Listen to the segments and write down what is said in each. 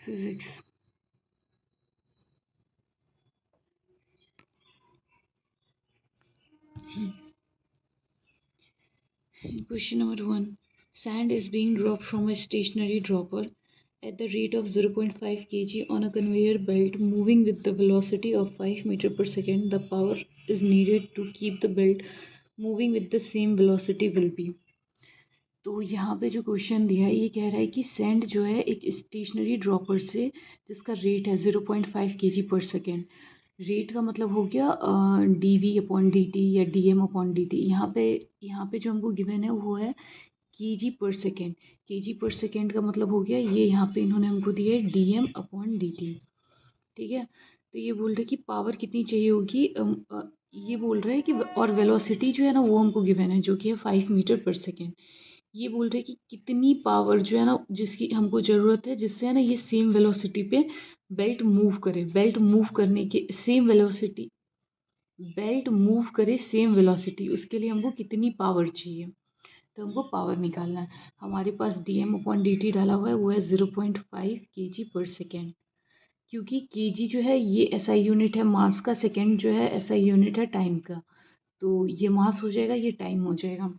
Physics. Question number 1. Sand is being dropped from a stationary dropper at the rate of 0.5 kg on a conveyor belt moving with the velocity of 5 meter per second. The power is needed to keep the belt moving with the same velocity will be. तो यहाँ पे जो question दिया है ये कह रहा है कि सैंड जो है एक स्टेशनरी ड्रॉपर से जिसका रेट है 0.5 kg पर सेकेंड। रेट का मतलब हो गया dv अपॉन dt या dm अपॉन dt। यहाँ पे जो हमको गिवन है वो है kg पर सेकेंड। kg पर सेकेंड का मतलब हो गया ये यहाँ पे इन्होंने हमको दिया है dm अपॉन dt। ठीक है, तो ये बोल रहे कि पावर कितनी चाहिए होगी। ये बोल रहा है कि और वेलोसिटी जो है ना वो हमको गिवन है जो कि है 5 मीटर पर सेकेंड। ये बोल रहे कि कितनी पावर जो है ना जिसकी हमको ज़रूरत है जिससे है ना ये सेम वेलोसिटी पे बेल्ट मूव करे। बेल्ट मूव करने के सेम वेलोसिटी बेल्ट मूव करे सेम वेलोसिटी उसके लिए हमको कितनी पावर चाहिए। तो हमको पावर निकालना है। हमारे पास dm अपॉन dt डाला हुआ है वो है 0.5 kg पर सेकेंड। क्योंकि kg जो है ये SI यूनिट है मास का, सेकेंड जो है SI यूनिट है टाइम का। तो ये मास हो जाएगा, ये टाइम हो जाएगा,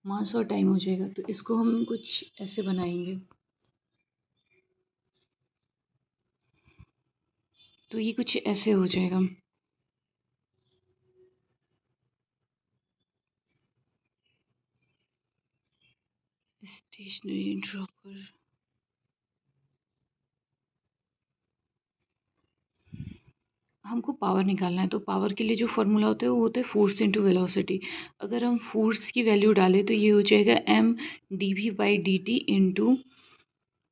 मास और टाइम हो जाएगा। तो इसको हम कुछ ऐसे बनाएंगे। तो ये कुछ ऐसे हो जाएगा। स्टेशनरी ड्रॉपर, हमको पावर निकालना है। तो पावर के लिए जो फॉर्मूला होता है वो होता है फोर्स इंटू वेलोसिटी। अगर हम फोर्स की वैल्यू डालें तो ये हो जाएगा m dv by d t into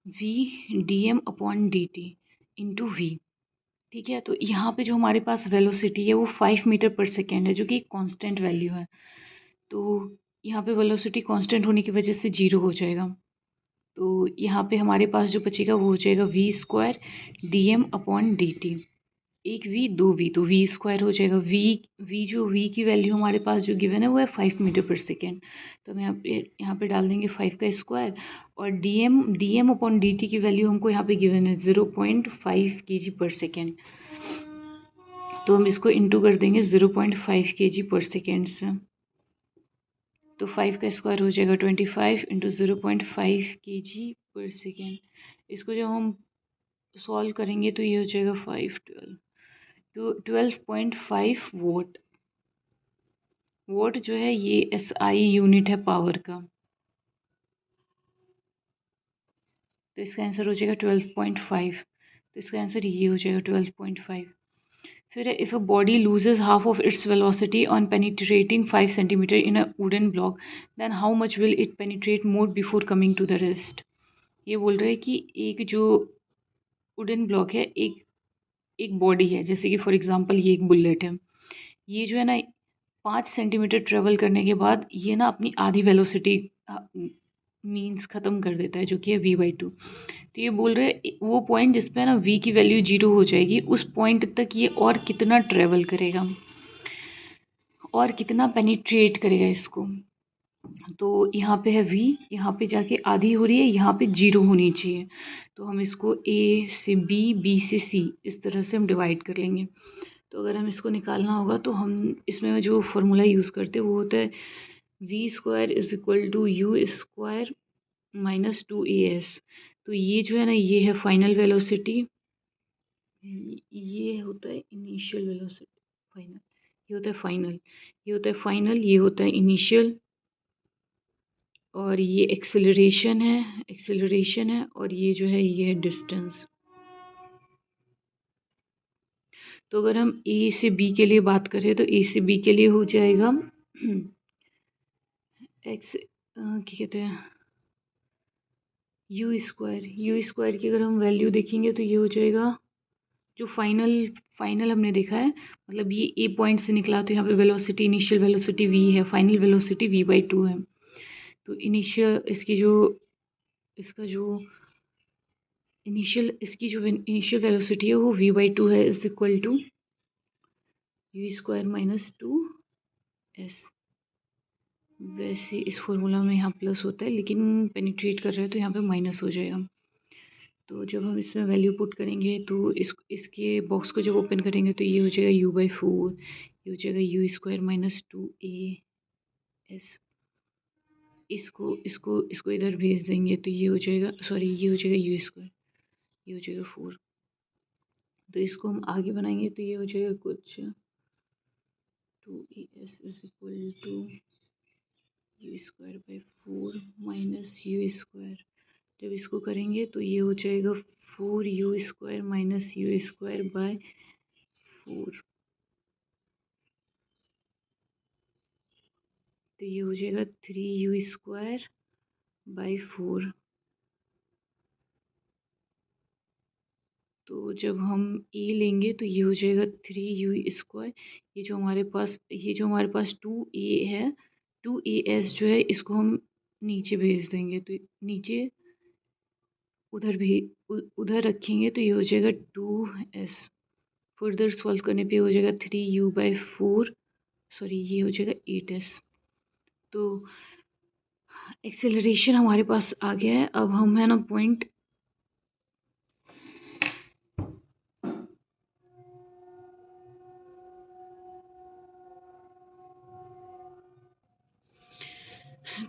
v d m upon d t into v. ठीक है, तो यहाँ पे जो हमारे पास वेलोसिटी है वो 5 मीटर पर सेकेंड है जो कि एक कांस्टेंट वैल्यू है। तो यहाँ पे वेलोसिटी कांस्टेंट होने की वजह से जीरो हो जाएगा। तो यहाँ पे हमारे पास जो बचेगा वो हो जाएगा v square d m upon d t. एक वी दो वी तो वी स्क्वायर हो जाएगा। वी जो वी की वैल्यू हमारे पास जो गिवन है वो है 5 मीटर पर सेकेंड। तो हम यहाँ पे डाल देंगे 5 का स्क्वायर। और d m upon d t की वैल्यू हमको यहाँ पे गिवन है 0.5 kg पर सेकेंड। तो हम इसको इंटू कर देंगे 0.5 kg पर सेकेंड से। तो 5 का स्क्वायर हो जाएगा 25 इंटू 0.5 kg पर सेकेंड। इसको जब हम सॉल्व करेंगे तो ये हो जाएगा 12.5 वोट। वोट जो है ये SI यूनिट है पावर का। तो इसका आंसर हो जाएगा 12.5। तो इसका आंसर ये हो जाएगा 12.5। फिर if a body loses half of its velocity on penetrating 5 centimetre in a wooden block then how much will it penetrate more before coming to the rest. ये बोल रहे हैं कि एक जो वुडन ब्लॉक है, एक बॉडी है, जैसे कि फॉर एग्जांपल ये एक बुलेट है। ये जो है ना 5 सेंटीमीटर ट्रेवल करने के बाद ये ना अपनी आधी वेलोसिटी मीन्स ख़त्म कर देता है जो कि है v/2। तो ये बोल रहे वो पॉइंट जिस पे ना v की वैल्यू 0 हो जाएगी उस पॉइंट तक ये और कितना ट्रेवल करेगा और कितना पेनिट्रेट करेगा इसको। तो यहाँ पे है v, यहाँ पे जाके आधी हो रही है, यहाँ पे 0 होनी चाहिए। तो हम इसको a से b, b से c इस तरह से हम डिवाइड कर लेंगे। तो अगर हम इसको निकालना होगा तो हम इसमें जो फॉर्मूला यूज़ करते हैं वो होता है v square is equal to u square minus 2as। तो ये जो है ना ये है फाइनल वेलोसिटी, ये होता है इनिशियल वेलोसिटी। फाइनल ये होता है फाइनल, ये होता है फाइनल, ये होता है इनिशियल। और ये एक्सेलरेशन है और ये जो है ये है डिस्टेंस। तो अगर हम ए से बी के लिए बात करें तो ए से बी के लिए हो जाएगा एक्स क्या कहते हैं यू स्क्वायर की अगर हम वैल्यू देखेंगे तो ये हो जाएगा जो फाइनल हमने देखा है, मतलब ये ए पॉइंट से निकला तो यहाँ पे वेलोसिटी इनिशियल वेलोसिटी v है, फाइनल वेलोसिटी v/2 है। तो इनिशियल इसका जो इनिशियल वेलोसिटी है वो v/2 है is equal to u square minus 2s। वैसे इस फॉर्मूला में यहाँ प्लस होता है लेकिन पेनिट्रेट कर रहे हैं तो यहाँ पे माइनस हो जाएगा। तो जब हम इसमें वैल्यू पुट करेंगे तो इसके बॉक्स को जब ओपन करेंगे तो ये हो जाएगा u/4, ये हो जाएगा u² माइनस 2as। इसको इसको इसको इधर भेज देंगे तो ये हो जाएगा, सॉरी ये हो जाएगा u², ये हो जाएगा 4। तो इसको हम आगे बनाएंगे तो ये हो जाएगा कुछ 2as is equal to u²/4 minus u²। जब इसको करेंगे तो ये हो जाएगा 4u² माइनस u²/4। तो ये हो जाएगा 3u²/4। तो जब हम a लेंगे तो ये हो जाएगा 3u²। ये जो हमारे पास 2a है, 2as जो है इसको हम नीचे भेज देंगे तो नीचे उधर रखेंगे तो ये हो जाएगा 2s। फर्दर सॉल्व करने पे हो जाएगा 3u/4, सॉरी ये हो जाएगा 8s। तो एक्सेलरेशन हमारे पास आ गया है। अब हम है ना पॉइंट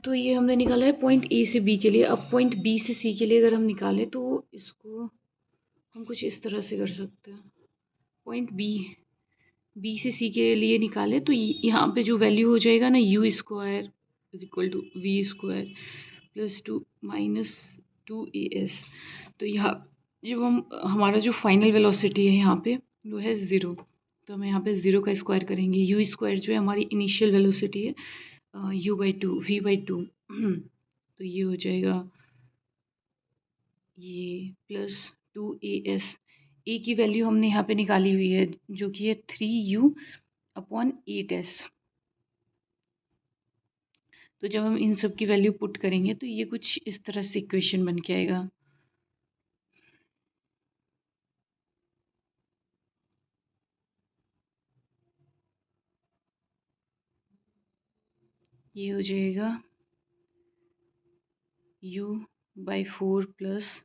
तो ये हमने निकाला है पॉइंट ए से बी के लिए। अब पॉइंट बी से सी के लिए अगर हम निकालें तो इसको हम कुछ इस तरह से कर सकते हैं। पॉइंट बी से सी के लिए निकालें तो यहाँ पे जो वैल्यू हो जाएगा ना u² is equal to v² plus 2 minus 2as। तो यहाँ जब हम हमारा जो फाइनल वेलोसिटी है यहाँ पे वो है 0, तो हम यहाँ पे 0 का स्क्वायर करेंगे। u² जो है हमारी इनिशियल वेलोसिटी है u/2 v/2। तो ये हो जाएगा ये प्लस 2as। ए की वैल्यू हमने यहाँ पे निकाली हुई है जो कि है 3u/8s। तो जब हम इन सब की वैल्यू पुट करेंगे तो ये कुछ इस तरह से इक्वेशन बन के आएगा। ये हो जाएगा u/4 प्लस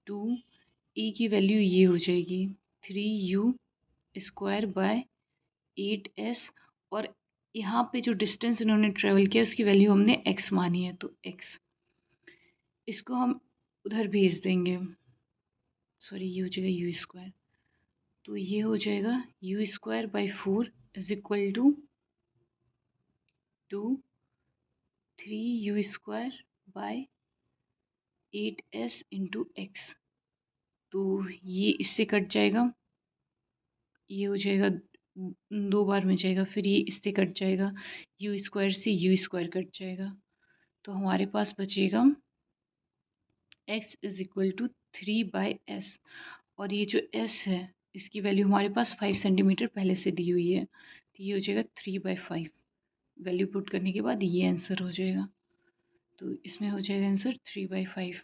2, ए की वैल्यू ये हो जाएगी 3u²/8s। और यहाँ पे जो डिस्टेंस इन्होंने ट्रेवल किया उसकी वैल्यू हमने x मानी है, तो x इसको हम उधर भेज देंगे, सॉरी ये हो जाएगा u²। तो ये हो जाएगा u²/4 is equal to 3u²/8s into x। तो ये इससे कट जाएगा, ये हो जाएगा 2 बार में जाएगा, फिर ये इससे कट जाएगा, u² से u² कट जाएगा। तो हमारे पास बचेगा x is equal to 3/s। और ये जो s है इसकी वैल्यू हमारे पास 5 सेंटीमीटर पहले से दी हुई है, तो ये हो जाएगा 3/5। वैल्यू पुट करने के बाद ये आंसर हो जाएगा। तो इसमें हो जाएगा आंसर 3/5।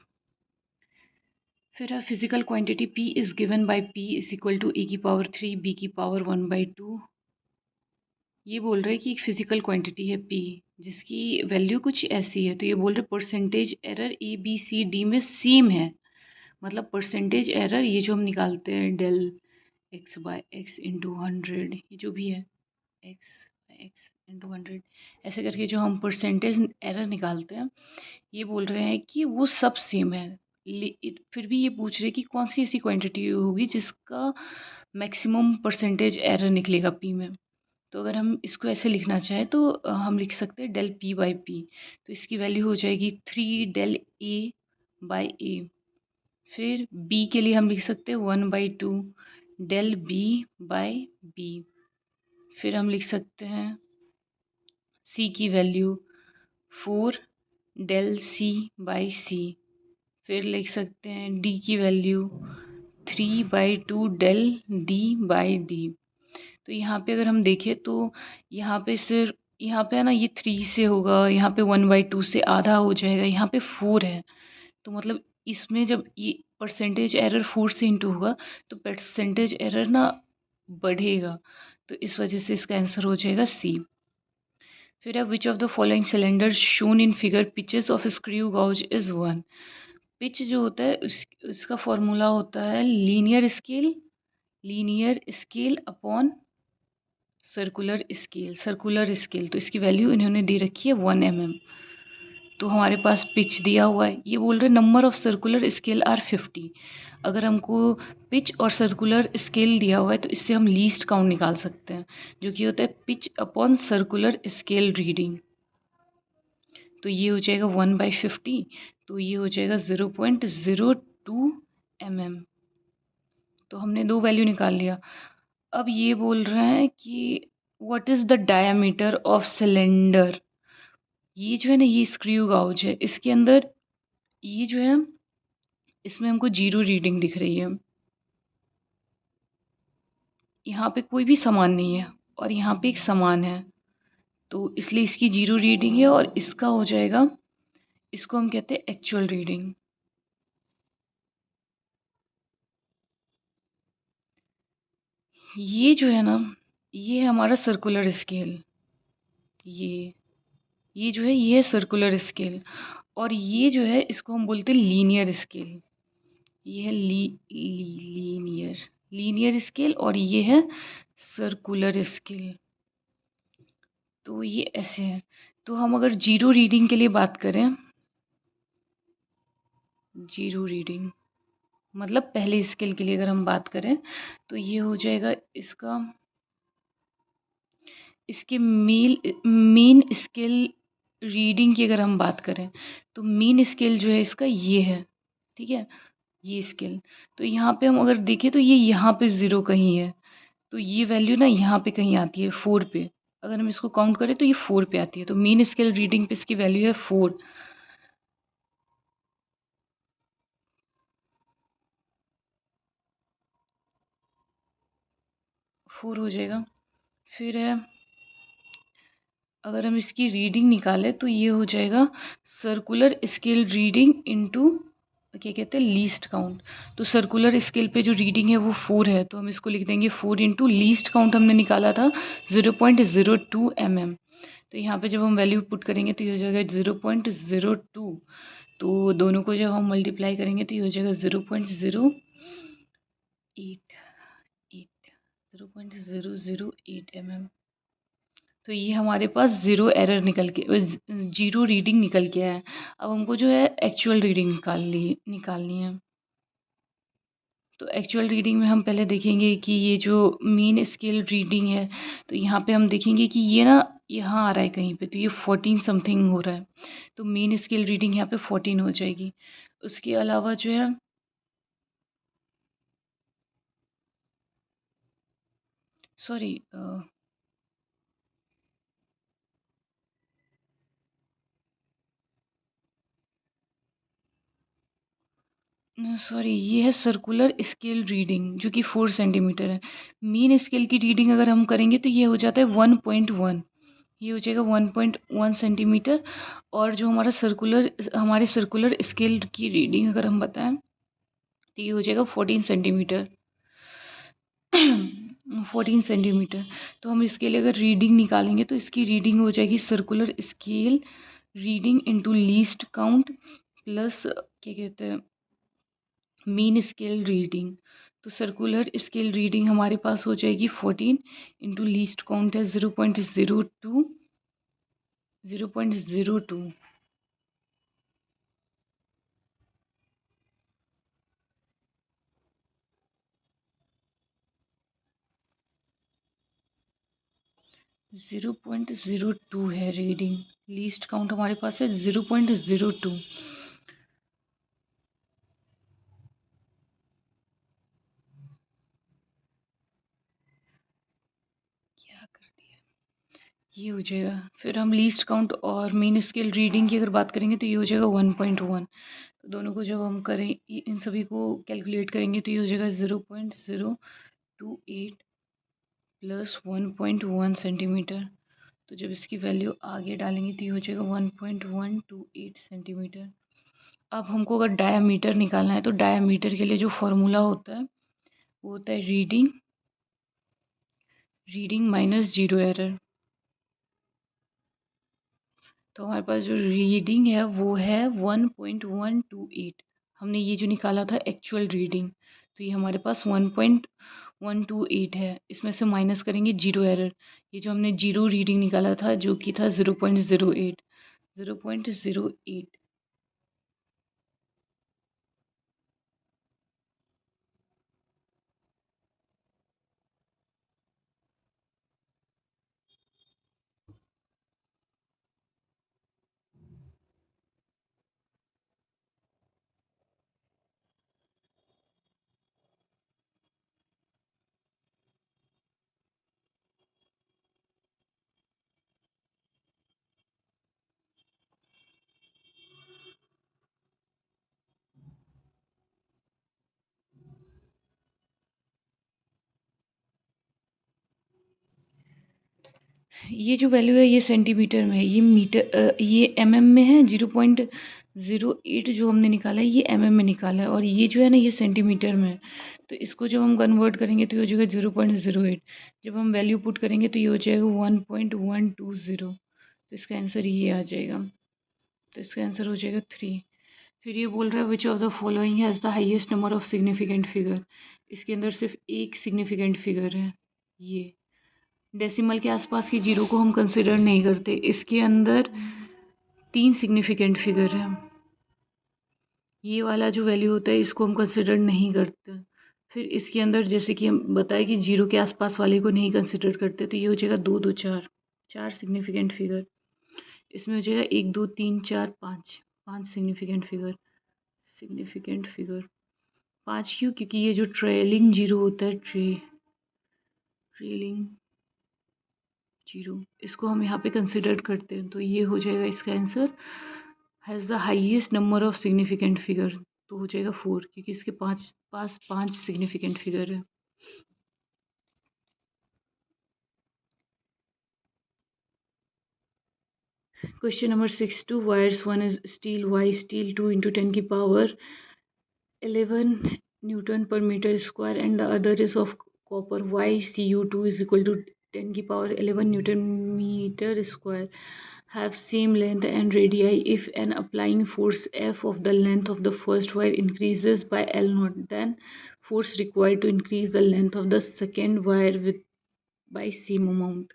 फिर है physical quantity p is given by p is equal to a की पावर 3 b की पावर 1/2। ये बोल रहे हैं कि एक फिजिकल क्वांटिटी है p जिसकी वैल्यू कुछ ऐसी है। तो ये बोल रहे percentage error a b c d में सेम है। मतलब परसेंटेज एरर ये जो हम निकालते हैं डेल x/x इंटू 100, ये जो भी है x/x इंटू 100 ऐसे करके जो हम परसेंटेज एरर निकालते हैं, ये बोल रहे हैं कि वो सब सेम है। फिर भी ये पूछ रहे कि कौन सी ऐसी क्वांटिटी होगी जिसका मैक्सिमम परसेंटेज एरर निकलेगा p में। तो अगर हम इसको ऐसे लिखना चाहें तो हम लिख सकते हैं डेल p/p। तो इसकी वैल्यू हो जाएगी 3 डेल a/a। फिर b के लिए हम लिख सकते हैं 1/2 डेल b/b। फिर हम लिख सकते हैं c की वैल्यू 4 डेल c/c। फिर लिख सकते हैं d की वैल्यू 3/2 डेल d/d। तो यहाँ पे अगर हम देखें तो यहाँ पे सिर्फ यहाँ पे है ना, ये 3 से होगा, यहाँ पे 1/2 से आधा हो जाएगा, यहाँ पे 4 है। तो मतलब इसमें जब ये परसेंटेज एरर 4 से इंटू होगा तो परसेंटेज एरर ना बढ़ेगा। तो इस वजह से इसका आंसर हो जाएगा सी। फिर है which of the following cylinder shown in figure pitches of screw gauge is 1। Pitch जो होता है उसका फॉर्मूला होता है linear scale upon circular scale. तो इसकी वैल्यू इन्होंने दे रखी है 1 mm। तो हमारे पास पिच दिया हुआ है, ये बोल रहे number of circular scale are 50। अगर हमको पिच और सर्कुलर स्केल दिया हुआ है तो इससे हम लीस्ट काउंट निकाल सकते हैं, जो कि होता है pitch upon circular scale reading. तो ये हो जाएगा 1/50, तो ये हो जाएगा 0.02 mm। तो हमने दो वैल्यू निकाल लिया। अब ये बोल रहे हैं कि what is the diameter of cylinder. ये जो है ना, ये स्क्रू गाउज है, इसके अंदर ये जो है, इसमें हमको 0 रीडिंग दिख रही है। यहाँ पे कोई भी सामान नहीं है और यहाँ पे एक सामान है, तो इसलिए इसकी 0 रीडिंग है और इसका हो जाएगा, इसको हम कहते हैं एक्चुअल रीडिंग। ये जो है ना, ये है हमारा सर्कुलर स्केल। ये जो है, ये है सर्कुलर स्केल। और ये जो है, इसको हम बोलते हैं लीनियर स्केल। ये है लीनियर स्केल और ये है सर्कुलर स्केल। तो ये ऐसे है। तो हम अगर 0 रीडिंग के लिए बात करें, 0 रीडिंग मतलब पहले स्केल के लिए अगर हम बात करें, तो ये हो जाएगा इसका, इसके मेन स्केल रीडिंग की अगर हम बात करें, तो मेन स्केल जो है इसका ये है, ठीक है, ये स्केल। तो यहाँ पे हम अगर देखें तो ये यहाँ पे 0 कहीं है, तो ये वैल्यू ना यहाँ पे कहीं आती है 4 पे। अगर हम इसको काउंट करें तो ये 4 पे आती है, तो मेन स्केल रीडिंग पे इसकी वैल्यू है 4। हो जाएगा। फिर है, अगर हम इसकी रीडिंग निकालें तो ये हो जाएगा सर्कुलर स्केल रीडिंग इनटू क्या कहते हैं, लीस्ट काउंट। तो सर्कुलर स्केल पे जो रीडिंग है वो 4 है, तो हम इसको लिख देंगे 4 इंटू लीस्ट काउंट हमने निकाला था 0.02 mm। तो यहाँ पे जब हम वैल्यू पुट करेंगे तो ये हो जाएगा 0.02। तो दोनों को जब हम मल्टीप्लाई करेंगे तो ये हो जाएगा 0.088 तो ये हमारे पास ज़ीरो एरर निकल के 0 रीडिंग निकल के आया है। अब हमको जो है एक्चुअल रीडिंग निकालनी है। तो एक्चुअल रीडिंग में हम पहले देखेंगे कि ये जो मेन स्केल रीडिंग है, तो यहाँ पे हम देखेंगे कि ये ना यहाँ आ रहा है कहीं पे, तो ये 14 समथिंग हो रहा है, तो मेन स्केल रीडिंग यहाँ पे 14 हो जाएगी। उसके अलावा जो है, सॉरी, ये है सर्कुलर स्केल रीडिंग जो कि 4 सेंटीमीटर है। मेन स्केल की रीडिंग अगर हम करेंगे तो ये हो जाता है 1.1, ये हो जाएगा 1.1 सेंटीमीटर। और जो हमारे सर्कुलर स्केल की रीडिंग अगर हम बताएं तो ये हो जाएगा 14 सेंटीमीटर। 14 सेंटीमीटर। तो हम इसके लिए अगर रीडिंग निकालेंगे तो इसकी रीडिंग हो जाएगी circular scale reading into least count plus क्या कहते हैं, मीन स्केल रीडिंग। तो सर्कुलर स्केल रीडिंग हमारे पास हो जाएगी 14 इंटू लीस्ट काउंट है 0.02। 0.02 0.02 है रीडिंग। लीस्ट काउंट हमारे पास है 0.02। क्या कर दिया, ये हो जाएगा। फिर हम लीस्ट काउंट और मेन स्केल रीडिंग की अगर बात करेंगे तो ये हो जाएगा 1.1। तो दोनों को जब हम करें, इन सभी को कैलकुलेट करेंगे तो ये हो जाएगा 0.028 प्लस 1.1 सेंटीमीटर। तो जब इसकी वैल्यू आगे डालेंगे तो ये हो जाएगा 1.128 सेंटीमीटर। अब हमको अगर डायामीटर निकालना है तो डायामीटर के लिए जो फॉर्मूला होता है वो होता है रीडिंग माइनस 0 एरर। तो हमारे पास जो रीडिंग है वो है 1.128। हमने ये जो निकाला था एक्चुअल रीडिंग, तो ये हमारे पास 1.128 है। इसमें से माइनस करेंगे जीरो एरर। ये जो हमने जीरो रीडिंग निकाला था जो कि था 0.08, 0.08। ये जो वैल्यू है ये सेंटीमीटर में है, ये ये एमएम में है। 0.08 जो हमने निकाला है ये एमएम में निकाला है, और ये जो है ना ये सेंटीमीटर में है। तो इसको जब हम कन्वर्ट करेंगे तो ये हो जाएगा 0.08। जब हम वैल्यू पुट करेंगे तो ये हो जाएगा 1.120। तो इसका आंसर ये आ जाएगा। तो इसका आंसर हो जाएगा 3। फिर ये बोल रहा है which of the following has the highest number of significant figure. इसके अंदर सिर्फ एक सिग्निफिकेंट फिगर है। ये डेसिमल के आसपास की जीरो को हम कंसिडर नहीं करते। इसके अंदर 3 सिग्निफिकेंट फिगर है। ये वाला जो वैल्यू होता है इसको हम कंसिडर नहीं करते। फिर इसके अंदर जैसे कि हम बताए कि जीरो के आसपास वाले को नहीं कंसिडर करते, तो ये हो जाएगा 2 2 4, 4 सिग्निफिकेंट फिगर। इसमें हो जाएगा 1 2 3 4 5, 5 सिग्निफिकेंट फिगर 5 क्यों? क्योंकि ये जो ट्रेलिंग जीरो होता है, ट्रेलिंग जीरो, इसको हम यहाँ पे कंसिडर करते हैं। तो ये हो जाएगा इसका answer has the highest number of significant figure. तो हो जाएगा 4, क्योंकि इसके पास 5 सिग्निफिकेंट फिगर है। Question number 6, 2 wires, one is steel y steel 2 into 10 की power 11 newton per metre square and the other is of copper y cu2 is equal to 10 की power 11 newton metre square have same length and radii. If an applying force F of the length of the first wire increases by L naught, then force required to increase the length of the second wire with by same amount.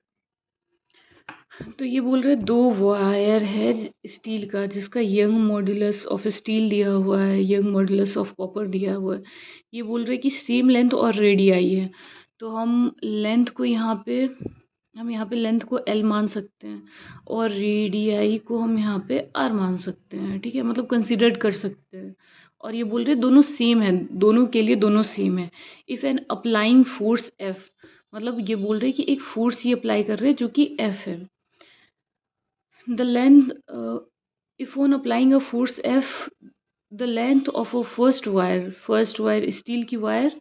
तो ये बोल रहे दो wire है steel का जिसका young modulus of steel दिया हुआ है, यंग मॉड्यूलस ऑफ कॉपर दिया हुआ है। ये बोल रहे कि सेम लेंथ और रेडियाई है। तो हम यहाँ पे लेंथ को एल मान सकते हैं और रेडियाई को हम यहाँ पे आर मान सकते हैं। ठीक है, मतलब कंसिडर कर सकते हैं। और ये बोल रहे दोनों सेम है, दोनों के लिए दोनों सेम है। If an applying force f, मतलब ये बोल रहे कि एक फोर्स ये अप्लाई कर रहे हैं जो कि एफ है। The length, if on applying a force F, the length of a first wire steel की wire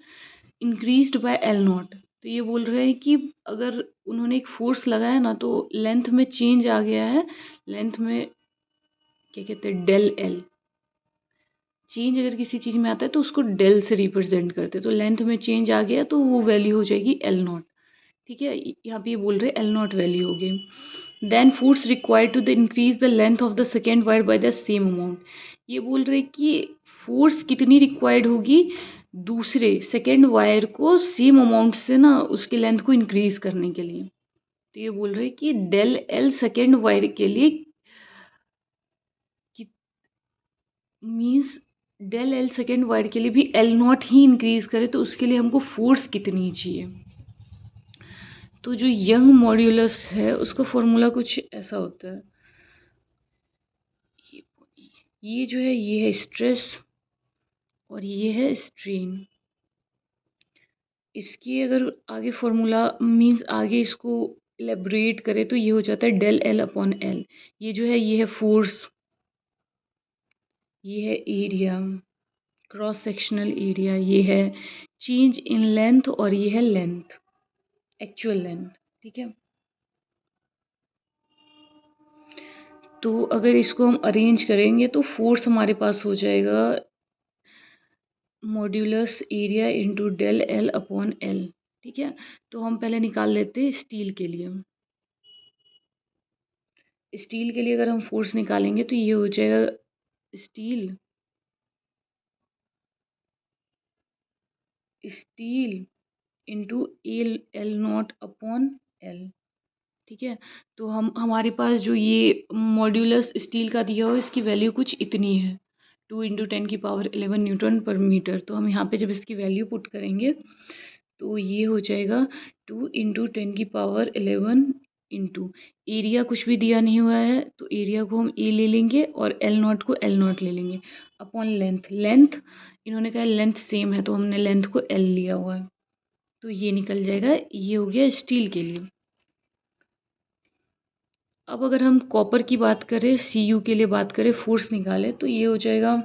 increased by L nought. तो ये बोल रहे हैं कि अगर उन्होंने एक फोर्स लगाया ना तो लेंथ में चेंज आ गया है। लेंथ में क्या कहते हैं, डेल एल। चेंज अगर किसी चीज़ में आता है तो उसको डेल से रिप्रेजेंट करते हैं। तो लेंथ में चेंज आ गया तो वो वैल्यू हो जाएगी एल नॉट। ठीक है, यहाँ पे ये बोल रहे एल नॉट वैल्यू हो गई। Then force required to the increase the length of the second wire by the same amount. ये बोल रहे कि फोर्स कितनी रिक्वायर्ड होगी दूसरे सेकेंड वायर को सेम अमाउंट से ना उसकी लेंथ को इंक्रीज करने के लिए। तो ये बोल रहे कि डेल एल सेकेंड वायर के लिए means del l second wire के लिए भी एल नॉट ही इंक्रीज करे तो उसके लिए हमको फोर्स कितनी चाहिए। तो जो यंग मॉड्यूलस है उसका फॉर्मूला कुछ ऐसा होता है। ये जो है ये है स्ट्रेस और ये है स्ट्रेन। इसकी अगर आगे फॉर्मूला मीन्स आगे इसको एलेबरेट करें तो ये हो जाता है डेल एल अपॉन एल। ये जो है ये है फोर्स, ये है एरिया, क्रॉस सेक्शनल एरिया, ये है चेंज इन लेंथ और ये है लेंथ, एक्चुअल लेंथ। ठीक है, तो अगर इसको हम अरेंज करेंगे तो फोर्स हमारे पास हो जाएगा modulus area into del l upon l. ठीक है, तो हम पहले निकाल लेते हैं स्टील के लिए। स्टील के लिए अगर हम फोर्स निकालेंगे तो ये हो जाएगा steel steel into L not upon l. ठीक है, तो हमारे पास जो ये मॉड्यूलस स्टील का दिया हो इसकी वैल्यू कुछ इतनी है, 2 × 10⁻11 न्यूटन पर मीटर। तो हम यहाँ पे जब इसकी वैल्यू पुट करेंगे तो ये हो जाएगा 2 × 10⁻11 इंटू एरिया कुछ भी दिया नहीं हुआ है तो एरिया को हम ए ले लेंगे और एल नॉट को एल नॉट ले लेंगे अपॉन लेंथ इन्होंने कहा लेंथ सेम है तो हमने लेंथ को एल लिया हुआ है, तो ये निकल जाएगा। ये हो गया स्टील के लिए। अब अगर हम कॉपर की बात करें, सीयू के लिए बात करें, फोर्स निकाले तो ये हो जाएगा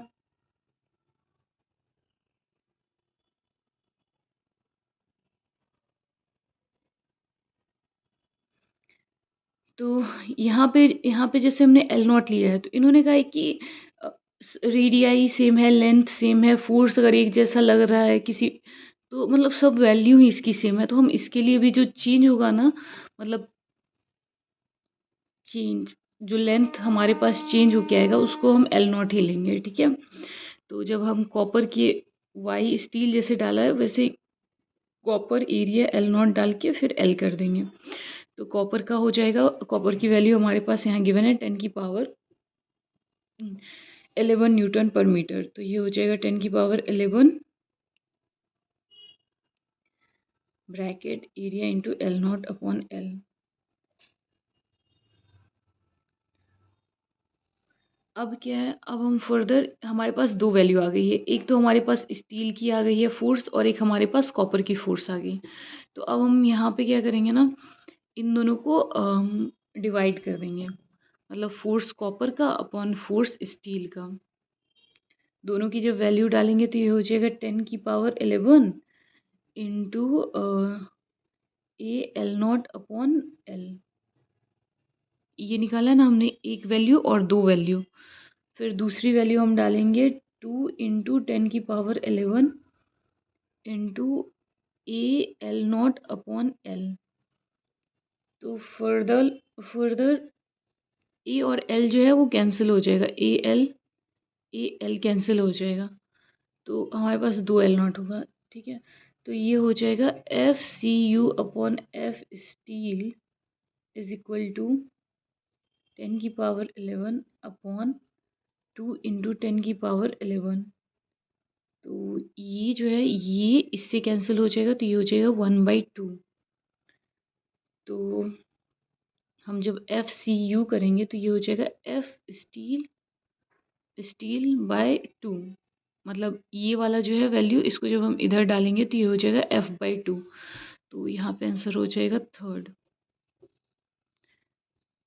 तो यहाँ पे जैसे हमने एल नॉट लिया है तो इन्होंने कहा है कि रेडियाई सेम है, लेंथ सेम है, फोर्स अगर एक जैसा लग रहा है किसी, तो मतलब सब वैल्यू ही इसकी सेम है, तो हम इसके लिए भी जो चेंज होगा ना, मतलब चेंज जो लेंथ हमारे पास चेंज होके आएगा उसको हम एल नॉट ही लेंगे। ठीक है, तो जब हम कॉपर की वाई स्टील जैसे डाला है वैसे कॉपर एरिया एल नॉट डाल के फिर एल कर देंगे। तो कॉपर का हो जाएगा, कॉपर की वैल्यू हमारे पास यहाँ गिवन है 10⁻11 न्यूटन पर मीटर, तो ये हो जाएगा 10⁻11 bracket area into L not upon L. अब क्या है, अब हम फर्दर हमारे पास दो वैल्यू आ गई है, एक तो हमारे पास स्टील की आ गई है फोर्स और एक हमारे पास कॉपर की फोर्स आ गई। तो अब हम यहाँ पे क्या करेंगे ना, इन दोनों को डिवाइड कर देंगे, मतलब फोर्स कॉपर का अपॉन फोर्स स्टील का। दोनों की जब वैल्यू डालेंगे तो ये हो जाएगा 10⁻11 into A L not upon L. ये निकाला ना हमने, एक वैल्यू और दो वैल्यू। फिर दूसरी वैल्यू हम डालेंगे 2 × 10⁻11 into A L not upon L. तो फर्दर ए और एल जो है वो कैंसिल हो जाएगा, ए एल कैंसिल हो जाएगा, तो हमारे पास दो एल नॉट होगा। ठीक है, तो ये हो जाएगा f c u upon f steel is equal to 10⁻11 upon 2 × 10⁻11। तो ये जो है ये इससे कैंसिल हो जाएगा तो ये हो जाएगा 1/2। तो हम जब एफ सी यू करेंगे तो ये हो जाएगा एफ स्टील बाय 2, मतलब ये वाला जो है वैल्यू इसको जब हम इधर डालेंगे तो ये हो जाएगा f/2, तो यहाँ पे आंसर हो जाएगा थर्ड।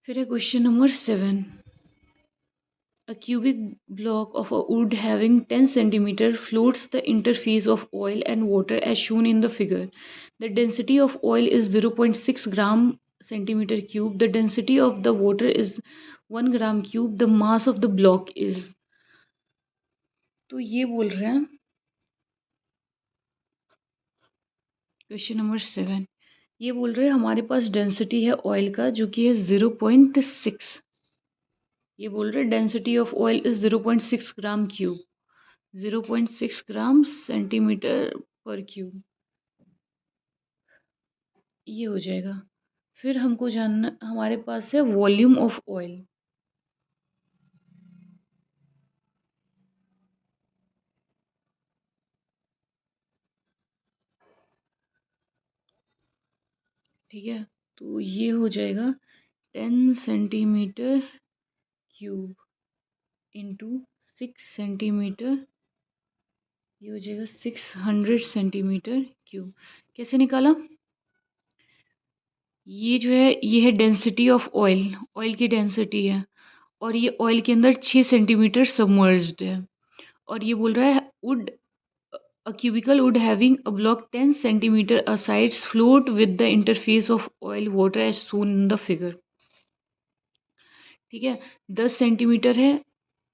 फिर है question number 7। A cubic block of a wood having 10 centimeter floats the interface of oil and water as shown in the figure. The density of oil is 0.6 gram centimeter cube. The density of the water is 1 gram cube. The mass of the block is। तो ये बोल रहे हैं question number 7, ये बोल रहे हैं हमारे पास डेंसिटी है ऑयल का जो कि है 0.6। ये बोल रहे हैं density of oil is 0.6 gram cube, 0.6 gram centimetre पर क्यूब, ये हो जाएगा। फिर हमको जानना, हमारे पास है वॉल्यूम ऑफ ऑयल। ठीक है, तो ये हो जाएगा 10 सेंटीमीटर क्यूब इंटू 6 सेंटीमीटर, ये हो जाएगा 600 सेंटीमीटर क्यूब। कैसे निकाला, ये जो है ये है डेंसिटी ऑफ ऑयल, ऑयल की डेंसिटी है, और ये ऑयल के अंदर 6 सेंटीमीटर सबमर्ज्ड है, और ये बोल रहा है would a cubicle wood having a block 10 centimeter a sides float with the interface of oil water as shown in the figure। ठीक है, 10 सेंटीमीटर है,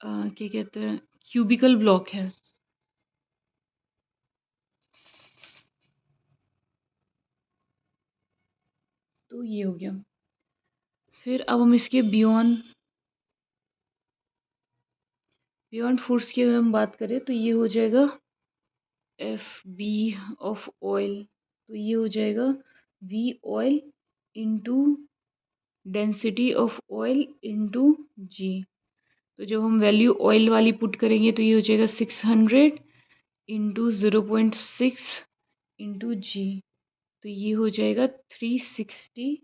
क्या कहते हैं, क्यूबिकल ब्लॉक है। तो ये हो गया। फिर अब हम इसके बियॉन्ड फोर्स की अगर हम बात करें तो ये हो जाएगा एफ बी ऑफ ऑयल, तो ये हो जाएगा V oil into density of oil into G. तो जब हम वैल्यू ऑयल वाली पुट करेंगे तो ये हो जाएगा 600 इंटू 0.6 इंटू जी, तो ये हो जाएगा 360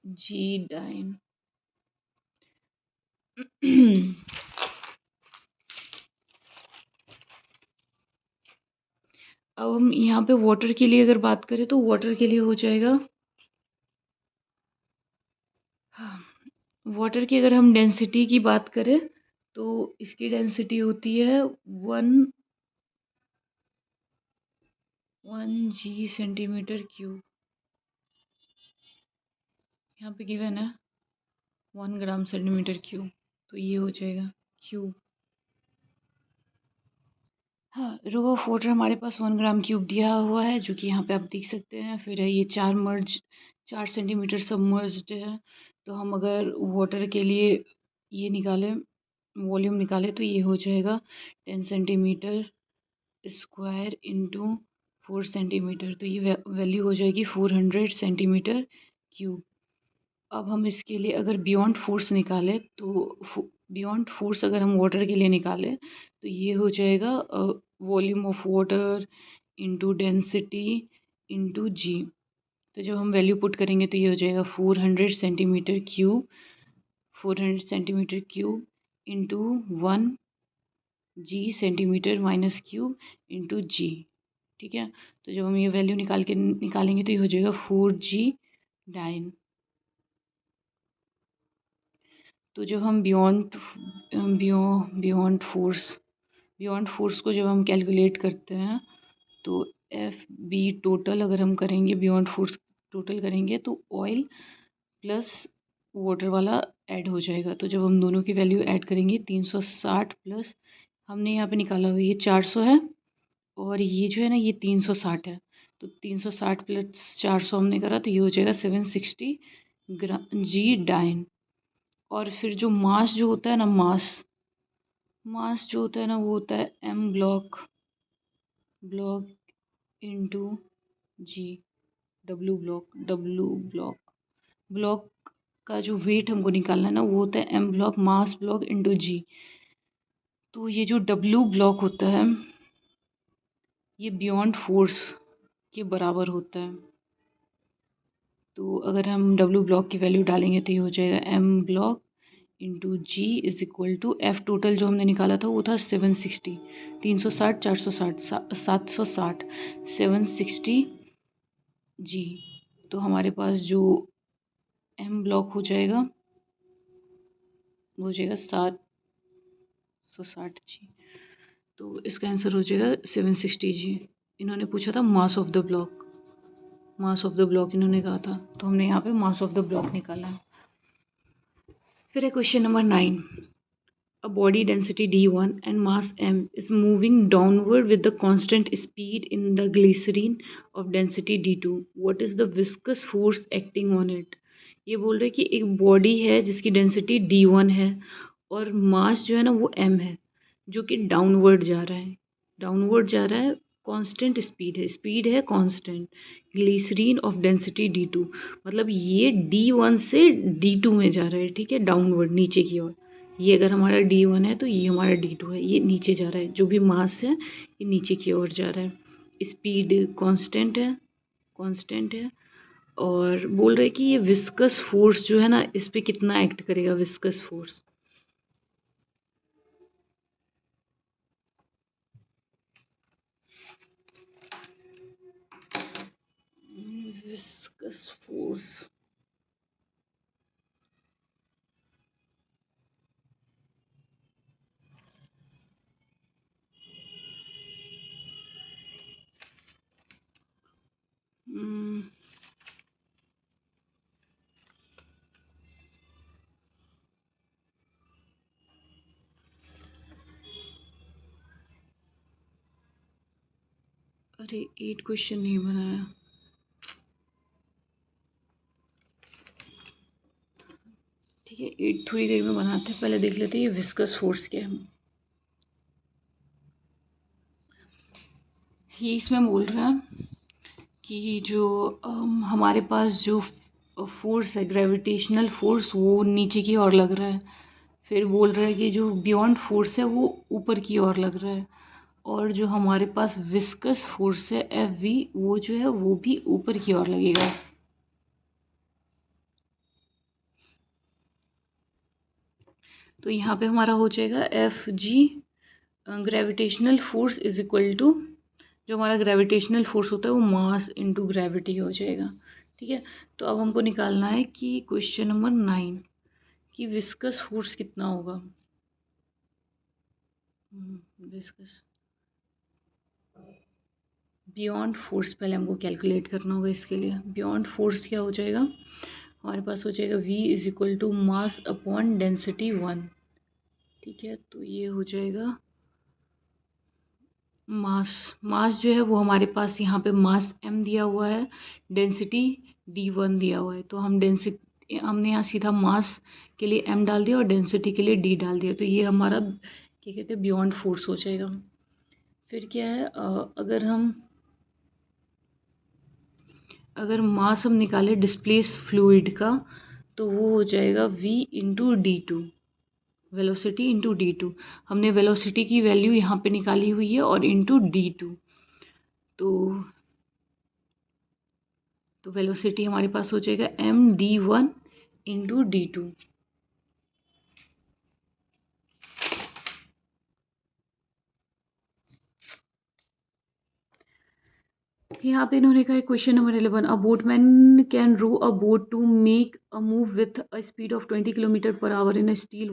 जी डाइन। अब हम यहाँ पे वाटर के लिए अगर बात करें तो वाटर के लिए हो जाएगा, वाटर की अगर हम डेंसिटी की बात करें तो इसकी डेंसिटी होती है 1 सेंटीमीटर क्यूब। यहाँ पे गिवन है 1 ग्राम सेंटीमीटर क्यूब, तो ये हो जाएगा क्यूब। हाँ, रो ऑफ वाटर हमारे पास 1 ग्राम क्यूब दिया हुआ है, जो कि यहाँ पे आप देख सकते हैं। फिर है ये 4 सेंटीमीटर सबमर्ज्ड है। तो हम अगर वाटर के लिए ये निकालें, वॉल्यूम निकालें, तो ये हो जाएगा 10 सेंटीमीटर स्क्वायर इंटू 4 सेंटीमीटर, तो ये वैल्यू हो जाएगी 400 सेंटीमीटर क्यूब। अब हम इसके लिए अगर बियॉन्ड फोर्स निकालें तो बियॉन्ड फोर्स अगर हम वाटर के लिए निकालें तो ये हो जाएगा volume of water into density into G. तो जब हम वैल्यू पुट करेंगे तो ये हो जाएगा 400 centimetre cube, 400 centimetre cube into 1 centimetre minus cube into G. ठीक है, तो जब हम ये वैल्यू निकालेंगे तो ये हो जाएगा 4 डाइन। तो जब हम बियॉन्ड फोर्स को जब हम कैलकुलेट करते हैं तो एफ बी टोटल अगर हम करेंगे, बियॉन्ड फोर्स टोटल करेंगे तो ऑयल प्लस वाटर वाला ऐड हो जाएगा। तो जब हम दोनों की वैल्यू ऐड करेंगे 360 प्लस हमने यहाँ पे निकाला हुआ ये 400 है, और ये जो है ना ये 360 है। तो 360 प्लस 400 हमने करा तो ये हो जाएगा 760 जी डाइन। और फिर जो मास जो होता है ना, मास जो होता है ना वो होता है एम ब्लॉक इंटू जी, ब्लॉक का जो वेट हमको निकालना है ना वो होता है एम ब्लॉक मास ब्लॉक इंटू जी। तो ये जो डब्ल्यू ब्लॉक होता है ये बियॉन्ड फोर्स के बराबर होता है। तो अगर हम डब्ल्यू ब्लॉक की वैल्यू डालेंगे तो ये हो जाएगा m block into g is equal to f total जो हमने निकाला था वो था 760, 360 460 760 760 जी। तो हमारे पास जो एम ब्लॉक हो जाएगा वो हो जाएगा 760 जी। तो इसका आंसर हो जाएगा 760 जी। इन्होंने पूछा था mass of the block, mass of the block इन्होंने कहा था, तो हमने यहाँ पे मास ऑफ द ब्लॉक निकाला। फिर है question number 9। A body density d1 and mass m is moving downward with the constant speed in the glycerine of density d2. What is the viscous force acting on it? ये बोल रहे कि एक body है जिसकी density d1 है और मास जो है ना वो m है, जो कि डाउनवर्ड जा रहा है, कांस्टेंट स्पीड है constant, glycerine of density d2। मतलब ये d1 से d2 में जा रहा है, ठीक है, डाउनवर्ड नीचे की ओर। ये अगर हमारा d1 है तो ये हमारा d2 है, ये नीचे जा रहा है, जो भी मास है ये नीचे की ओर जा रहा है। स्पीड कांस्टेंट है और बोल रहे कि ये विस्कस फोर्स जो है ना इस पे कितना एक्ट करेगा, विस्कस फोर्स। विस्कस फोर्स अरे 8 क्वेश्चन नहीं बनाया। ठीक है, 8 थोड़ी देर में बनाते हैं, पहले देख लेते हैं ये विस्कस फोर्स क्या है। ये इसमें बोल रहा है कि जो हमारे पास जो फोर्स है, ग्रेविटेशनल फोर्स, वो नीचे की ओर लग रहा है। फिर बोल रहा है कि जो बियॉन्ड फोर्स है वो ऊपर की ओर लग रहा है, और जो हमारे पास विस्कस फोर्स है एफ वी, वो जो है वो भी ऊपर की ओर लगेगा। तो यहाँ पे हमारा हो जाएगा f g gravitational force is equal to, जो हमारा ग्रेविटेशनल फोर्स होता है वो मास इनटू ग्रेविटी हो जाएगा। ठीक है, तो अब हमको निकालना है कि क्वेश्चन नंबर 9 कि विस्कस फोर्स कितना होगा। विस्कस बियॉन्ड फोर्स पहले हमको कैलकुलेट करना होगा। इसके लिए बियॉन्ड फोर्स क्या हो जाएगा, हमारे पास हो जाएगा v is equal to mass upon density 1। ठीक है, तो ये हो जाएगा मास। मास जो है वो हमारे पास यहाँ पे मास m दिया हुआ है, डेंसिटी d1 दिया हुआ है। तो हमने यहाँ सीधा मास के लिए m डाल दिया और डेंसिटी के लिए d डाल दिया। तो ये हमारा क्या कहते हैं बियॉन्ड फोर्स हो जाएगा। फिर क्या है, अगर मास हम निकाले डिस्प्लेस फ्लूइड का, तो वो हो जाएगा v into d two, velocity into d two. हमने वेलोसिटी की वैल्यू यहाँ पे निकाली हुई है और इंटू डी टू। तो वेलोसिटी हमारे पास हो जाएगा m d one into d two. यहाँ पे इन्होंने कहा question number 11, a boatman can row a boat to make a move with a speed of 20 kilometre per hour in a still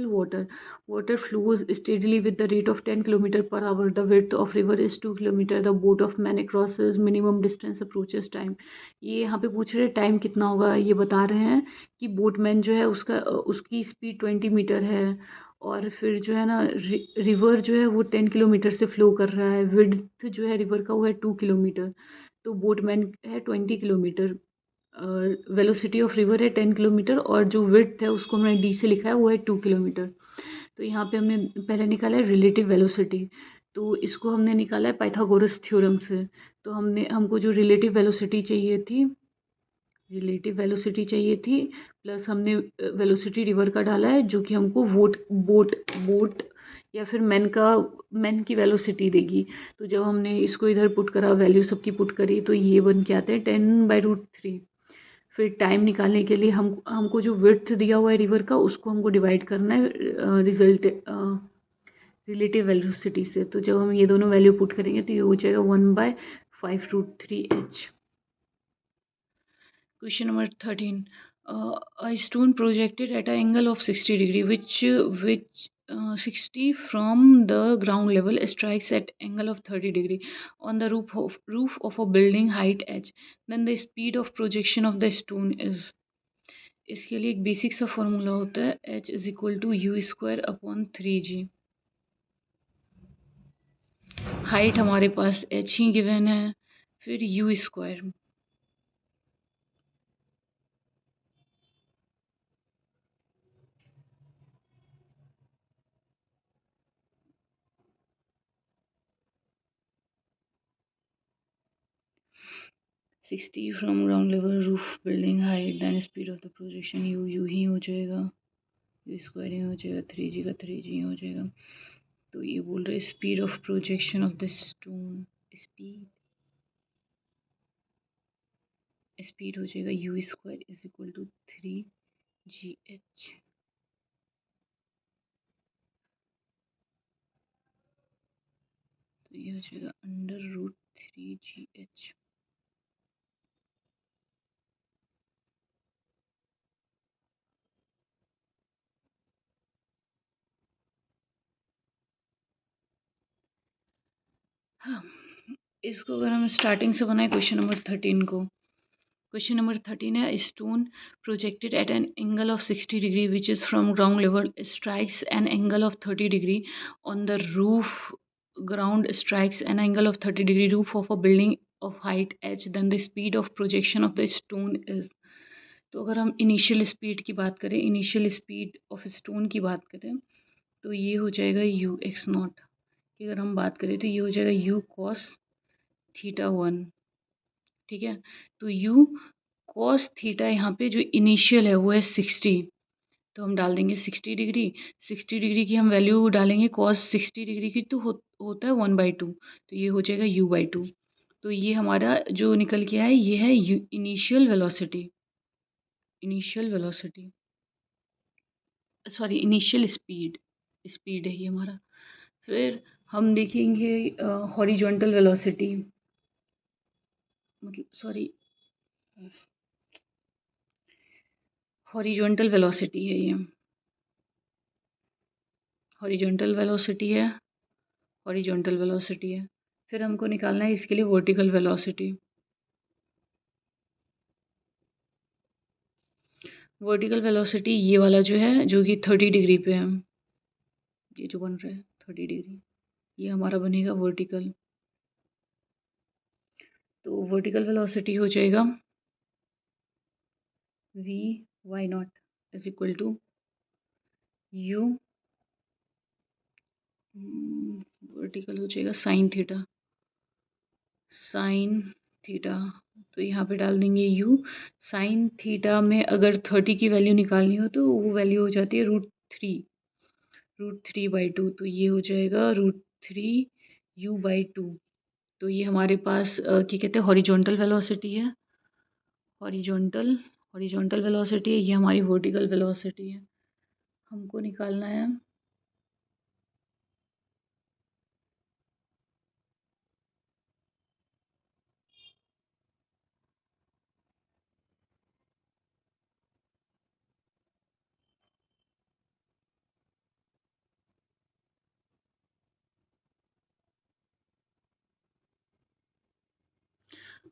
water. Water flows steadily with the rate of 10 kilometer per hour. The width of river is 2 kilometer. The boat of man crosses minimum distance approaches time. ये यहाँ पे पूछ रहे हैं time कितना होगा। ये बता रहे हैं कि बोटमैन जो है उसकी स्पीड 20 मीटर है, और फिर जो है ना रिवर जो है वो 10 किलोमीटर से फ्लो कर रहा है। विड्थ जो है रिवर का वो है 2 किलोमीटर। तो बोटमैन है 20 किलोमीटर, वेलोसिटी ऑफ रिवर है 10 किलोमीटर, और जो विड्थ है उसको हमने डी से लिखा है वो है 2 किलोमीटर। तो यहाँ पे हमने पहले निकाला है रिलेटिव वेलोसिटी। तो इसको हमने निकाला है पाइथागोरस थ्योरम से। तो हमको जो रिलेटिव वेलोसिटी चाहिए थी, प्लस हमने वेलोसिटी रिवर का डाला है, जो कि हमको बोट या फिर मैन की वेलोसिटी देगी। तो जब हमने इसको इधर पुट करा, वैल्यू सबकी पुट करी, तो ये बन के आते हैं 10/√3। फिर टाइम निकालने के लिए हमको जो विड्थ दिया हुआ है रिवर का, उसको हमको डिवाइड करना है रिलेटिव वेलोसिटी से। तो जब हम ये दोनों वैल्यू पुट करेंगे तो ये हो जाएगा 1/5√3h। Question number 13. A stone projected at an angle of 60 degree, which 60 from the ground level strikes at angle of 30 degree on the roof of a building height h. Then the speed of projection of the stone is. इसके लिए एक basic सा formula होता है, h is equal to u square upon 3g। Height हमारे पास h ही given है, फिर u square. 60 from ground level roof building height, then speed of the projection u ही हो जाएगा, यू स्क्वायर ही हो जाएगा, 3g का 3g ही हो जाएगा। तो ये बोल रहे speed of projection of the stone, speed हो जाएगा u square is equal to 3gh। तो ये हो जाएगा √3gh। हाँ, इसको अगर हम स्टार्टिंग से बनाए क्वेश्चन नंबर 13 को, क्वेश्चन नंबर 13 है stone projected at an angle of 60 degree which is from ground level strikes an angle of 30 degree on the roof, ground strikes an angle of 30 degree roof of a building of height h, then the speed of projection of the stone is. तो अगर हम initial speed की बात करें, initial speed of stone की बात करें, तो ये हो जाएगा u x0। की अगर हम बात करें तो ये हो जाएगा u cos थीटा 1। ठीक है, तो u cos थीटा यहाँ पे जो इनिशियल है वो है 60, तो हम डाल देंगे 60 डिग्री। 60 डिग्री की हम वैल्यू डालेंगे cos 60 डिग्री की, तो होता है 1/2, तो ये हो जाएगा u/2। तो ये हमारा जो निकल के आया ये है initial velocity, initial velocity sorry initial speed, speed है ये हमारा। फिर हम देखेंगे हॉरिजॉन्टल वेलोसिटी, मतलब सॉरी हॉरिजॉन्टल वेलोसिटी है ये, हॉरिजॉन्टल वेलोसिटी है, हॉरिजॉन्टल वेलोसिटी है। फिर हमको निकालना है इसके लिए वर्टिकल वेलोसिटी। वर्टिकल वेलोसिटी ये वाला जो है जो कि 30 डिग्री पे है, ये जो बन रहा है 30 डिग्री, ये हमारा बनेगा वर्टिकल। तो वर्टिकल वेलोसिटी हो जाएगा v/0 is equal to u, vertical हो जाएगा साइन थीटा, साइन थीटा। तो यहाँ पे डाल देंगे u। साइन थीटा में अगर 30 की वैल्यू निकालनी हो तो वो वैल्यू हो जाती है √3, √3/2, तो ये हो जाएगा √3u/2। तो ये हमारे पास क्या कहते हैं हॉरिजॉन्टल वेलोसिटी है, हॉरिजॉन्टल हॉरिजॉन्टल वेलोसिटी है, ये हमारी वर्टिकल वेलोसिटी है। हमको निकालना है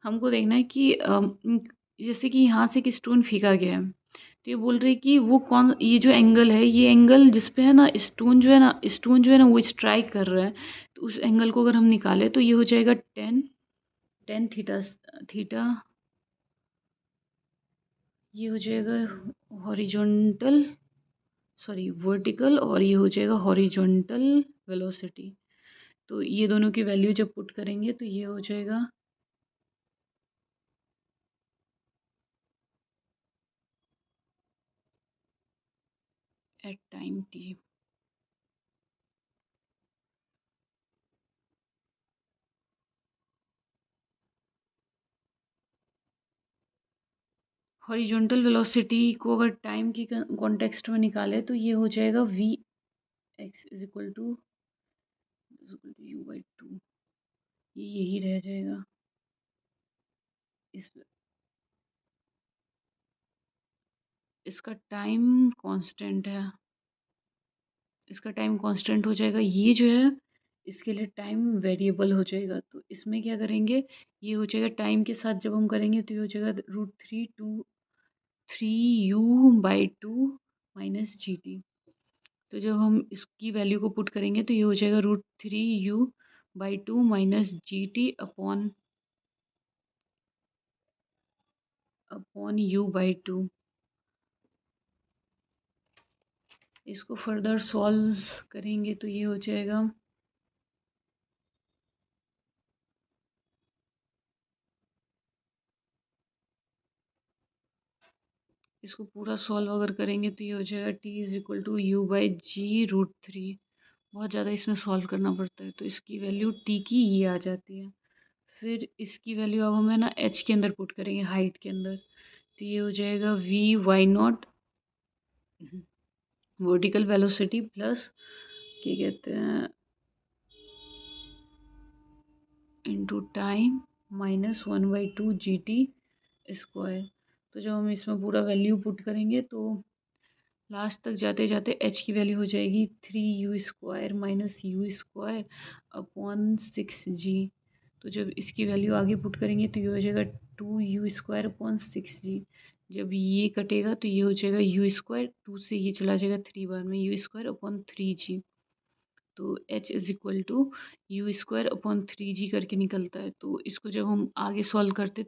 हमको देखना है कि जैसे कि यहाँ से एक स्टोन फेंका गया है, तो ये बोल रहे हैं कि वो कौन, ये जो एंगल है, ये एंगल जिस पे है ना स्टोन जो है ना वो स्ट्राइक कर रहा है, तो उस एंगल को अगर हम निकालें तो ये हो जाएगा टेन थीटा, थीटा ये हो जाएगा हॉरिजॉन्टल सॉरी वर्टिकल, और ये हो जाएगा हॉरिजॉन्टल वेलोसिटी। तो ये दोनों की वैल्यू जब पुट करेंगे तो ये हो जाएगा at time t। Horizontal velocity को अगर टाइम की कॉन्टेक्स्ट में निकाले तो ये हो जाएगा v(x) is equal to u/2, ये यही रह जाएगा। इस इसका टाइम कांस्टेंट है, इसका टाइम कांस्टेंट हो जाएगा, ये जो है इसके लिए टाइम वेरिएबल हो जाएगा। तो इसमें क्या करेंगे, ये हो जाएगा टाइम के साथ जब हम करेंगे तो ये हो जाएगा √3u/2 माइनस GT। तो जब हम इसकी वैल्यू को पुट करेंगे तो ये हो जाएगा √3u/2 minus GT upon u/2। इसको फर्दर सॉल्व करेंगे तो ये हो जाएगा इसको पूरा सॉल्व अगर करेंगे तो ये हो जाएगा t is equal to u/g√3। बहुत ज़्यादा इसमें सॉल्व करना पड़ता है, तो इसकी वैल्यू t की ये आ जाती है। फिर इसकी वैल्यू अब हमें ना h के अंदर पुट करेंगे, हाइट के अंदर, तो ये हो जाएगा v/0 वर्टिकल वेलोसिटी प्लस क्या कहते हैं इंटू टाइम माइनस 1/2 GT²। तो जब हम इसमें पूरा वैल्यू पुट करेंगे तो लास्ट तक जाते जाते h की वैल्यू हो जाएगी 3u² minus u² upon 6g। तो जब इसकी वैल्यू आगे पुट करेंगे तो ये हो जाएगा 2u² अपॉन 6g। जब ये कटेगा तो ये हो जाएगा u², 2 से ये चला जाएगा 3 बार में, u² अपॉन 3g। तो h is equal to u² upon 3g करके निकलता है। तो इसको जब हम आगे सॉल्व करते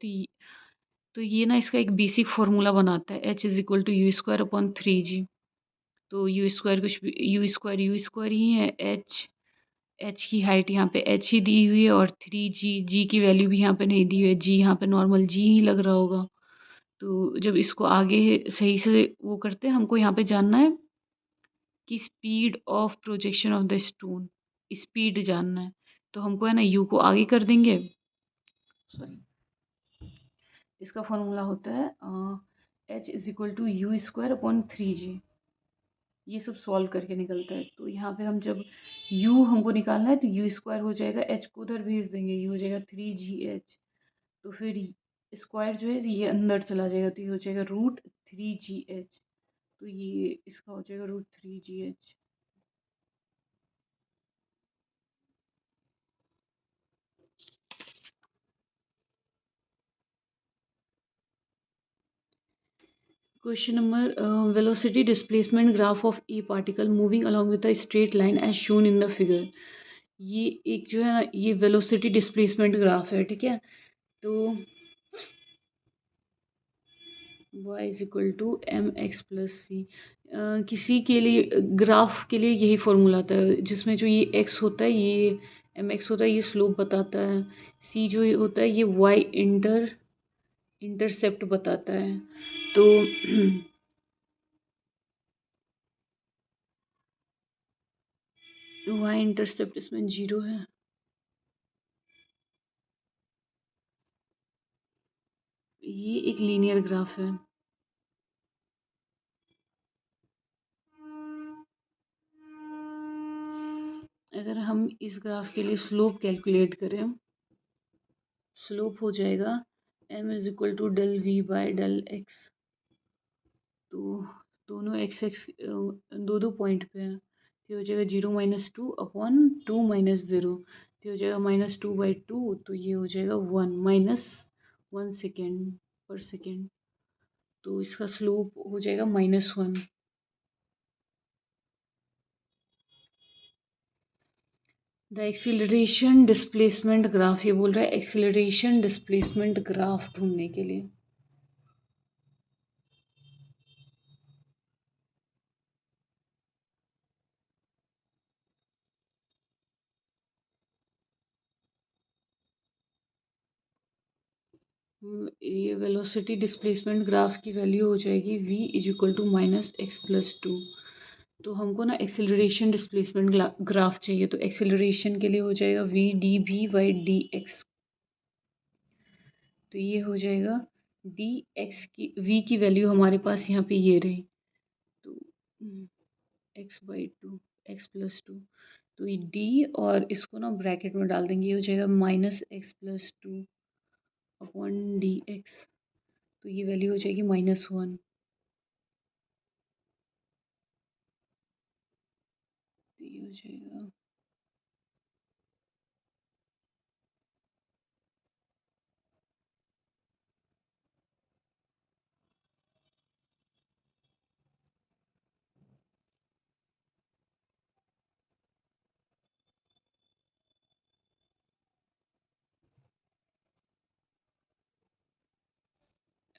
तो ये ना इसका एक बेसिक फार्मूला बनाता है, h is equal to u² upon 3g। तो u² कुछ भी u² ही है, h एच की हाइट यहाँ पे एच ही दी हुई है और 3g, जी की वैल्यू भी यहाँ पे नहीं दी हुई है, जी यहाँ पे नॉर्मल जी ही लग रहा होगा। तो जब इसको आगे सही से वो करते हैं, हमको यहाँ पे जानना है कि speed of projection of the stone, speed जानना है। तो हमको है ना यू को आगे कर देंगे, सॉरी, इसका फॉर्मूला होता है h is equal to u square upon 3g। ये सब सॉल्व करके निकलता है। तो यहाँ पे हम जब u हमको निकालना है तो यू स्क्वायर हो जाएगा, h को उधर भेज देंगे, ये हो जाएगा 3gh। तो फिर स्क्वायर जो है ये अंदर चला जाएगा, तो ये हो जाएगा √3gh। तो ये इसका हो जाएगा √3gh। Question number velocity displacement graph of a particle moving along with a straight line as shown in the figure। ये एक जो है ना ये वेलोसिटी डिस्प्लेसमेंट ग्राफ है, ठीक है। तो y is equal to M X plus C. किसी के लिए ग्राफ के लिए यही फॉर्मूला आता है, जिसमें जो ये x होता है ये एम एक्स होता है, ये स्लोप बताता है। c जो ये होता है ये y इंटरसेप्ट बताता है। तो y इंटरसेप्ट इसमें 0 है। ये एक लीनियर ग्राफ है। अगर हम इस ग्राफ के लिए स्लोप कैलकुलेट करें, स्लोप हो जाएगा m is equal to del v by del x. तो दोनों एक्स एक्स दो दो पॉइंट पे हैं, तो हो जाएगा 0-2/2 तो हो जाएगा -2/2। तो ये हो जाएगा 1 -1 सेकेंड पर सेकेंड। तो इसका स्लोप हो जाएगा -1। द एक्सीलरेशन डिस्प्लेसमेंट ग्राफ, ये बोल रहा है एक्सीलरेशन डिस्प्लेसमेंट ग्राफ ढूंढने के लिए। ये वेलोसिटी डिस्प्लेसमेंट ग्राफ की वैल्यू हो जाएगी v is equal to -x+2। तो हमको ना एक्सेलरेशन डिस्प्लेसमेंट ग्राफ चाहिए, तो एक्सेलरेशन के लिए हो जाएगा v dv/dx। तो ये हो जाएगा dx की v की वैल्यू हमारे पास यहाँ पे ये रही, तो x/2 x+2। तो ये d और इसको ना ब्रैकेट में डाल देंगे, ये हो जाएगा -x+2 अपॉन dx। तो ये वैल्यू हो जाएगी -1। तो ये हो जाएगा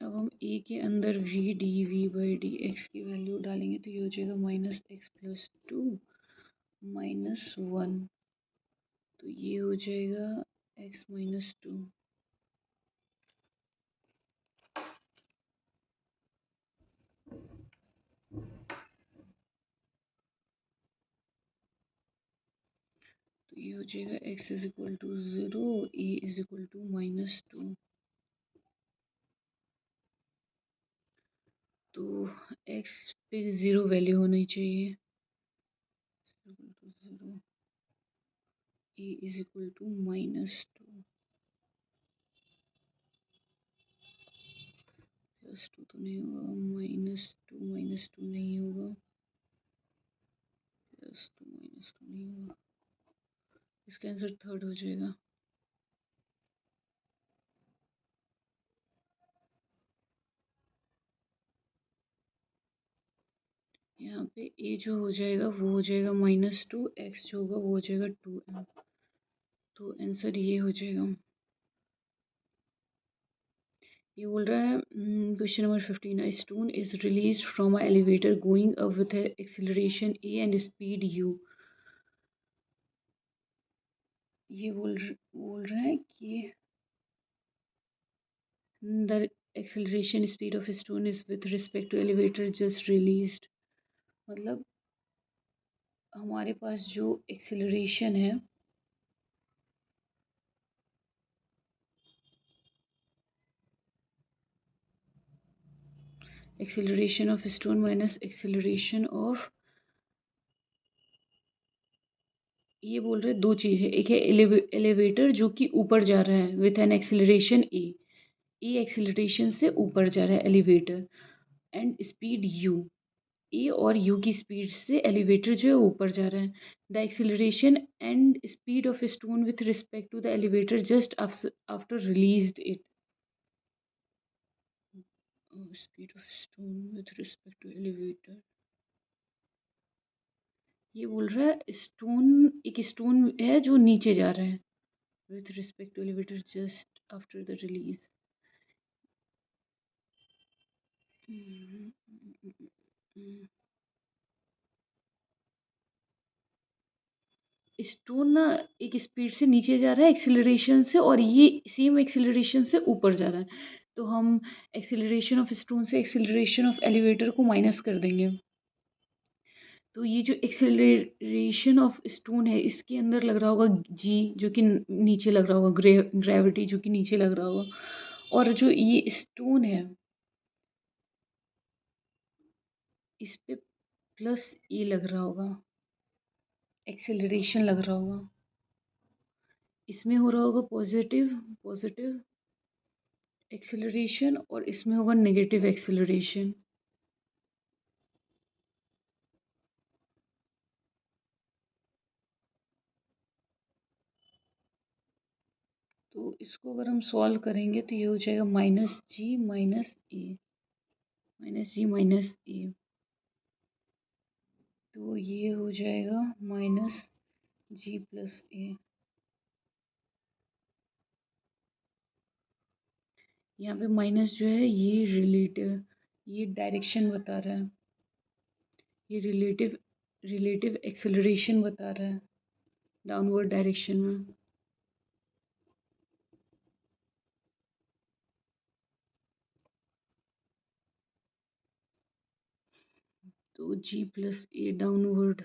अब हम ए के अंदर v dv/dx की वैल्यू डालेंगे, तो ये हो जाएगा -x+2 -1। तो ये हो जाएगा x-2। तो ये हो जाएगा x is equal to 0, a is equal to -2। तो x पे 0 वैल्यू होनी चाहिए, 0, ए इज इक्वल टू -2 +2 तो नहीं होगा, -2 नहीं होगा, +2 नहीं होगा। इसका आंसर थर्ड हो जाएगा। यहाँ पे a जो हो जाएगा वो हो जाएगा -2, x जो होगा वो हो जाएगा 2m। तो आंसर ये हो जाएगा। ये बोल रहा है question number 15, a stone is release from a elevator going up with acceleration a and speed u। ये बोल रहा है कि the acceleration speed of stone is with respect to elevator just released. मतलब हमारे पास जो एक्सेलरेशन है acceleration of stone minus acceleration of, ये बोल रहे दो चीज़ है। एक है एलिवेटर जो कि ऊपर जा रहा है with an acceleration A acceleration से ऊपर जा रहा है एलिवेटर, एंड स्पीड यू, ए और यू की स्पीड से एलिवेटर जो है ऊपर जा रहा है। The acceleration and speed of stone with respect to the elevator just after released it. Speed of stone with respect to elevator, ये बोल रहा है एक स्टोन है जो नीचे जा रहा है with respect to elevator just after the release. Stone ना एक स्पीड से नीचे जा रहा है एक्सेलरेशन से, और ये सेम एक्सेलरेशन से ऊपर जा रहा है। तो हम एक्सेलरेशन ऑफ स्टोन से एक्सेलरेशन ऑफ एलिवेटर को माइनस कर देंगे। तो ये जो एक्सेलरेशन ऑफ स्टोन है इसके अंदर लग रहा होगा जी, जो कि नीचे लग रहा होगा ग्रेविटी जो कि नीचे लग रहा होगा, और जो ये स्टोन है इस पे प्लस ये लग रहा होगा, एक्सेलरेशन लग रहा होगा। इसमें हो रहा होगा पॉजिटिव पॉजिटिव एक्सेलरेशन, और इसमें होगा नेगेटिव एक्सेलरेशन। तो इसको अगर हम सॉल्व करेंगे तो ये हो जाएगा माइनस जी माइनस ए, माइनस जी माइनस ए। तो ये हो जाएगा माइनस जी प्लस ए। यहाँ पे माइनस जो है ये रिलेटिव, ये डायरेक्शन बता रहा है, ये रिलेटिव रिलेटिव एक्सेलरेशन बता रहा है डाउनवर्ड डायरेक्शन में। तो G plus A downward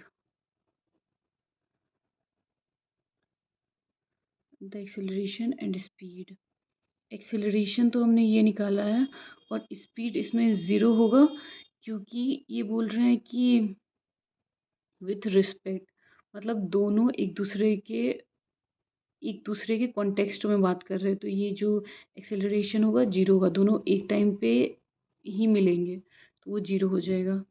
the acceleration and speed. Acceleration तो हमने ये निकाला है, और स्पीड इसमें ज़ीरो होगा, क्योंकि ये बोल रहे हैं कि विथ रिस्पेक्ट, मतलब दोनों एक दूसरे के कॉन्टेक्स्ट में बात कर रहे हैं। तो ये जो एक्सेलरेशन होगा जीरो होगा, दोनों एक टाइम पे ही मिलेंगे तो वो जीरो हो जाएगा।